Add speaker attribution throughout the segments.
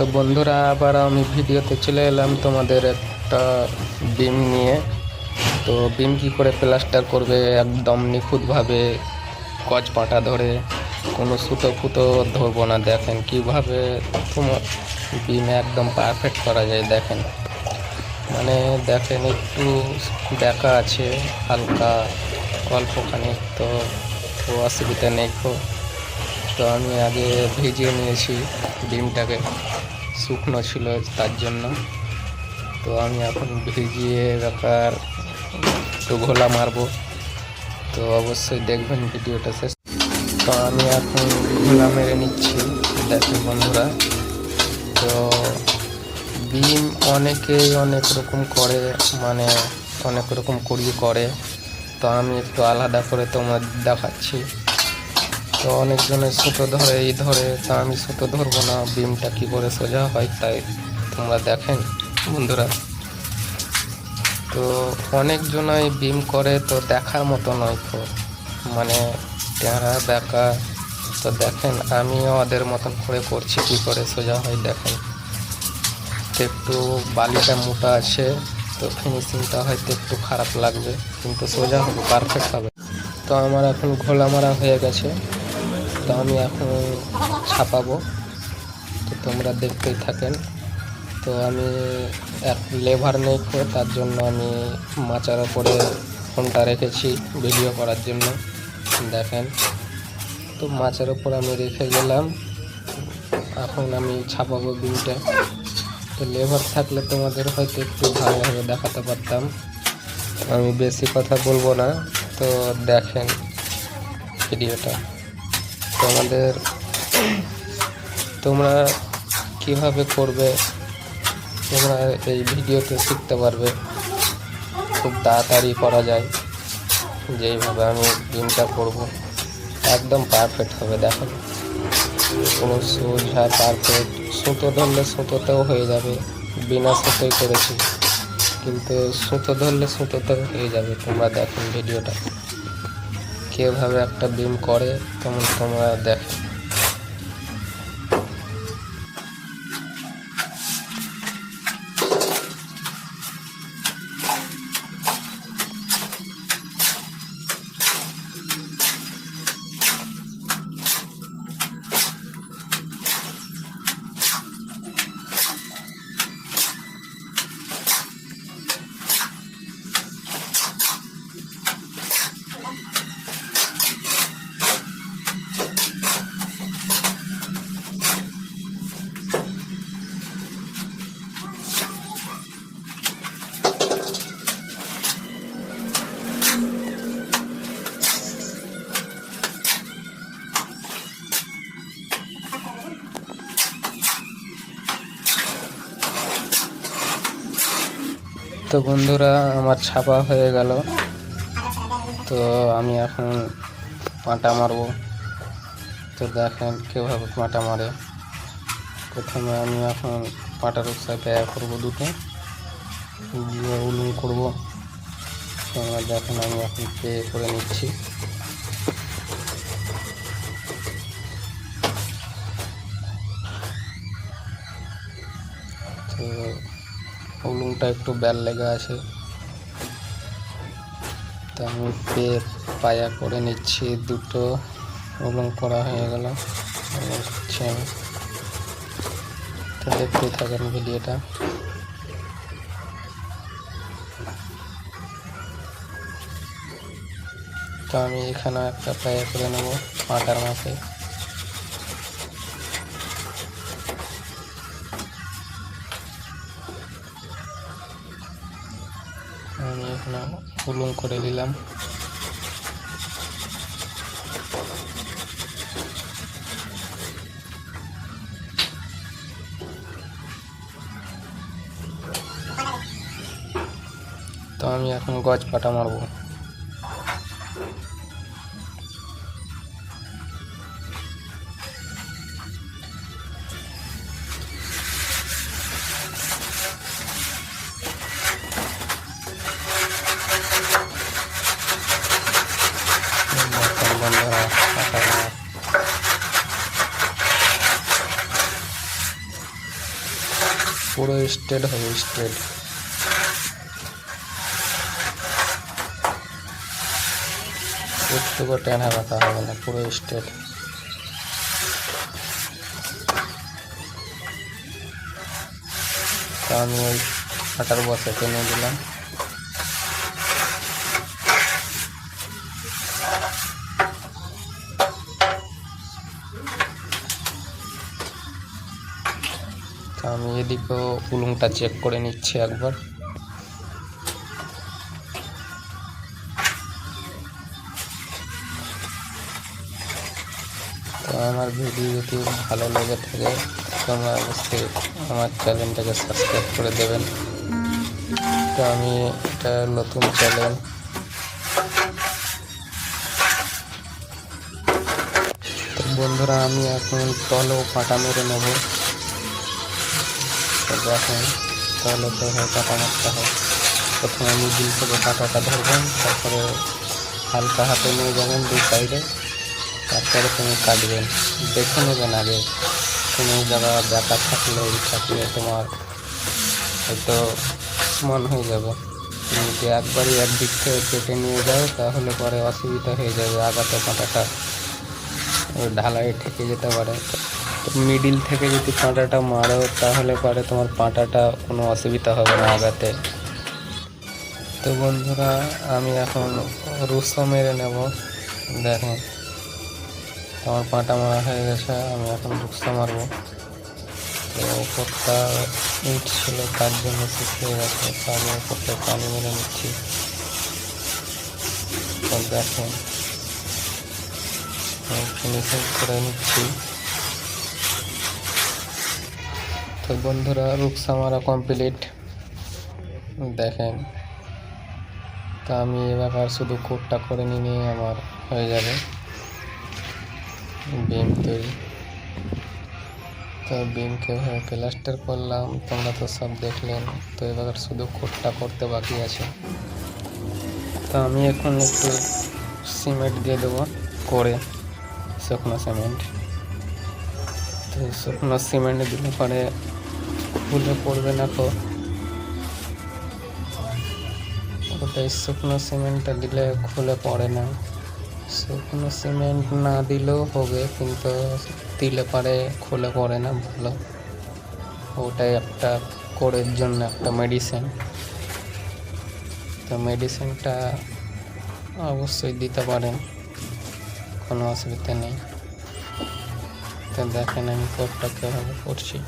Speaker 1: তো বন্ধুরা, আবার আমি ভিডিওতে চলে এলাম তোমাদের একটা বিম নিয়ে। তো বিম কি করে প্লাস্টার করবে একদম নিখুঁতভাবে, গজ পাটা ধরে, কোনো সুতো ফুতো ধরবো না। দেখেন কিভাবে তোমার বিম একদম পারফেক্ট করা যায়। দেখেন মানে দেখেন একটু বেঁকা আছে হালকা অল্পখানি, তো অসুবিধা নেই। তো আমি আগে ভিজিয়ে নিয়েছি ডিমটাকে, শুকনো ছিল তার জন্য। তো আমি এখন ভিজিয়ে ব্যাপার একটু ঘোলা মারবো। তো অবশ্যই দেখবেন ভিডিওটা শেষ। তো আমি এখন ঘোলা মেরে নিচ্ছি। দেখেন বন্ধুরা, তো বিম অনেকেই অনেক রকম করে, মানে অনেক রকম করিয়ে করে। তো আমি একটু আলাদা করে তোমার দেখাচ্ছি। তো অনেকজনের সুতো ধরে এই ধরে, তা আমি সুতো ধরবো না, বিমটা কি করে সোজা হয় তাই তোমরা দেখেন বন্ধুরা। তো অনেকজনই বিম করে, তো দেখার মতো নয়, তো মানে টেঁড়া বেঁকা। তো দেখেন আমিও ওদের মতন করে করছি, কি করে সোজা হয় দেখেন। তো একটু বালিটা মোটা আছে, তো ফিনিশিংটা হয়তো একটু খারাপ লাগবে, কিন্তু সোজা হবে, পারফেক্ট হবে। তো আমার এখন ঘোলা মারা হয়ে গেছে। তো আমি এখন ছাপাবো, তো তোমরা দেখতেই থাকেন। তো আমি এক লেভার নেই, তার জন্য আমি মাচার ওপরে ফোনটা রেখেছি ভিডিও করার জন্য। দেখেন, তো মাচার ওপর আমি রেখে গেলাম। এখন আমি ছাপাবো বিমটা। তো লেভার থাকলে তোমাদের হয়তো একটু ভালোভাবে দেখাতে পারতাম। আমি বেশি কথা বলবো না, তো দেখেন ভিডিওটা। তোমরা কিভাবে করবে তোমরা এই ভিডিওতে শিখতে পারবে। খুব তাড়াতাড়ি করা যায়, যেইভাবে আমি বিমটা করব একদম পারফেক্ট হবে। দেখেন কোনো সোজা পারফেক্ট, সুতো ধরলে সুতোতেও হয়ে যাবে, বিনা সুতোই করেছি, কিন্তু সুতো ধরলে সুতোতেও হয়ে যাবে। তোমরা দেখেন ভিডিওটা কীভাবে একটা বিম করে, তেমন তোমরা দেখেন। তো বন্ধুরা, আমার ছাপা হয়ে গেল। তো আমি এখন পাটা মারবো। তো দেখেন কীভাবে পাটা মারে। প্রথমে আমি এখন পাটার উৎসাহ ব্যয় করবো, দুটো দিয়ে উলুন করবো। তোমরা দেখেন আমি এখন পে করে নিচ্ছি। তো উলুনটা একটু বেল লেগে আছে, তো আমি পায়া করে নিচ্ছি। দুটো উলুন করা হয়ে গেল, করছি আমি। তো দেখতেই থাকেন ভিডিওটা। তো আমি এখানে একটা পায়া করে নেব পাটার মাপে। আমি এখানে উলুন করে দিলাম। তো আমি এখন গজ পাটা মারবো। বন্ধুরা, পাটা পুরো স্ট্রেট হবে, স্ট্রেট। একটুকু টেনে রাখা হবে না, পুরো স্ট্রেট। তো আমি ওই আটার বসে টেনে দিলাম। তো আমি এদিকেও উলুংটা চেক করে নিচ্ছি একবার। তো আমার ভিডিও যদি ভালো লেগে থাকে তোমরা অবশ্যই আমার চ্যানেলটাকে সাবস্ক্রাইব করে দেবেন। তো আমি এটা নতুন চ্যানেল। তো বন্ধুরা আমি এখন তলেও পাটা মেরে নেব। তো দেখেন তলেতে হয় পাটা মারতে হয়। প্রথমে মিডিল থেকে পাটাটা ধরবেন, তারপরে হালকা হাতে নিয়ে যাবেন দুই সাইডে, তারপরে তুমি কাটবেন। দেখে নেবেন আগে কোনো জায়গা ব্যাকা থাকলে তোমার হয়তো মন হয়ে যাবে। তুমি যদি একবারই একদিক থেকে কেটে নিয়ে যাও তাহলে পরে অসুবিধা হয়ে যাবে, আগাতে পাটাটা ঢালাই ঠেকে যেতে পারে। তো মিডিল থেকে যদি পাটাটা মারো তাহলে পরে তোমার পাটাটা কোনো অসুবিধা হবে না আগাতে। তো বন্ধুরা আমি এখন রুসো মেরে নেব। দেখেন আমার পাটা মারা হয়ে গেছে, আমি এখন রুসো মারবো। তো ওপরটা ইট ছিল তার জন্য শুকিয়ে গেছে, তো আমি ওপরটা পানি মেরে নিচ্ছি। তো দেখেন ফিনিশিং করে নিচ্ছি। তো বন্ধুরা রুকসা মারা কমপ্লিট। দেখেন তো আমি এবার শুধু কোটটা করে নিয়ে আমার হয়ে যাবে বিম তৈরি। তো বিমকে প্লাস্টার করলাম, তোমরা তো সব দেখলেন। তো এবার শুধু কোটটা করতে বাকি আছে। তো আমি এখন একটু সিমেন্ট দিয়ে দেবো করে, শুকনো সিমেন্ট। তো শুকনো সিমেন্ট দিলে পরে খুলে পড়বে না। তো ওটাই শুকনো সিমেন্টটা দিলে খুলে পড়ে না। শুকনো সিমেন্ট না দিলেও হবে, কিন্তু দিলে পরে খুলে পড়ে না ভালো। ওটাই একটা কোরের জন্য একটা মেডিসিন। তো মেডিসিনটা অবশ্যই দিতে পারেন, কোনো অসুবিধা নেই। তো দেখেন আমি কোটটা কীভাবে করছি।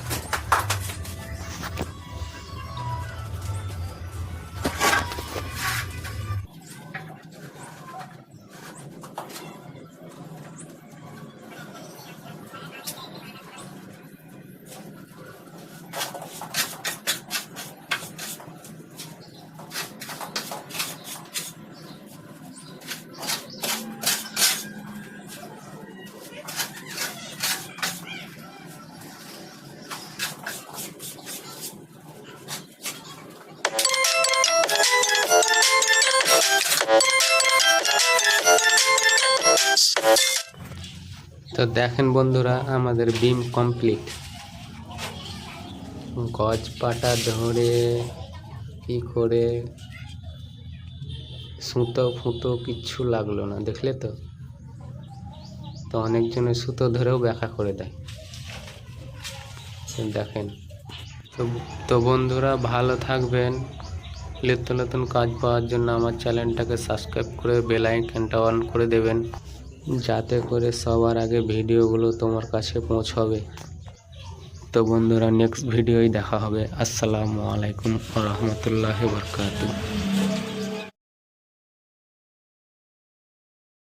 Speaker 1: তো দেখেন বন্ধুরা আমাদের বিম কমপ্লিট। গজ পাটা ধরে কি করে সুতো ফুতো কিচ্ছু লাগলো না, দেখলে তো। তো অনেকজনের সুতো ধরেও ব্যাখ্যা করে দেয়, দেখেন। তো বন্ধুরা ভালো থাকবেন। নিত্য নতুন কাজ পাওয়ার জন্য আমার চ্যানেলটাকে সাবস্ক্রাইব করে বেল আইকনটা অন করে দেবেন, যাতে করে সবার আগে ভিডিওগুলো তোমার কাছে পৌঁছাবে। তো বন্ধুরা নেক্সট ভিডিওই দেখা হবে। আসসালামু আলাইকুম ওয়া রাহমাতুল্লাহি ওয়া বারাকাতুহু।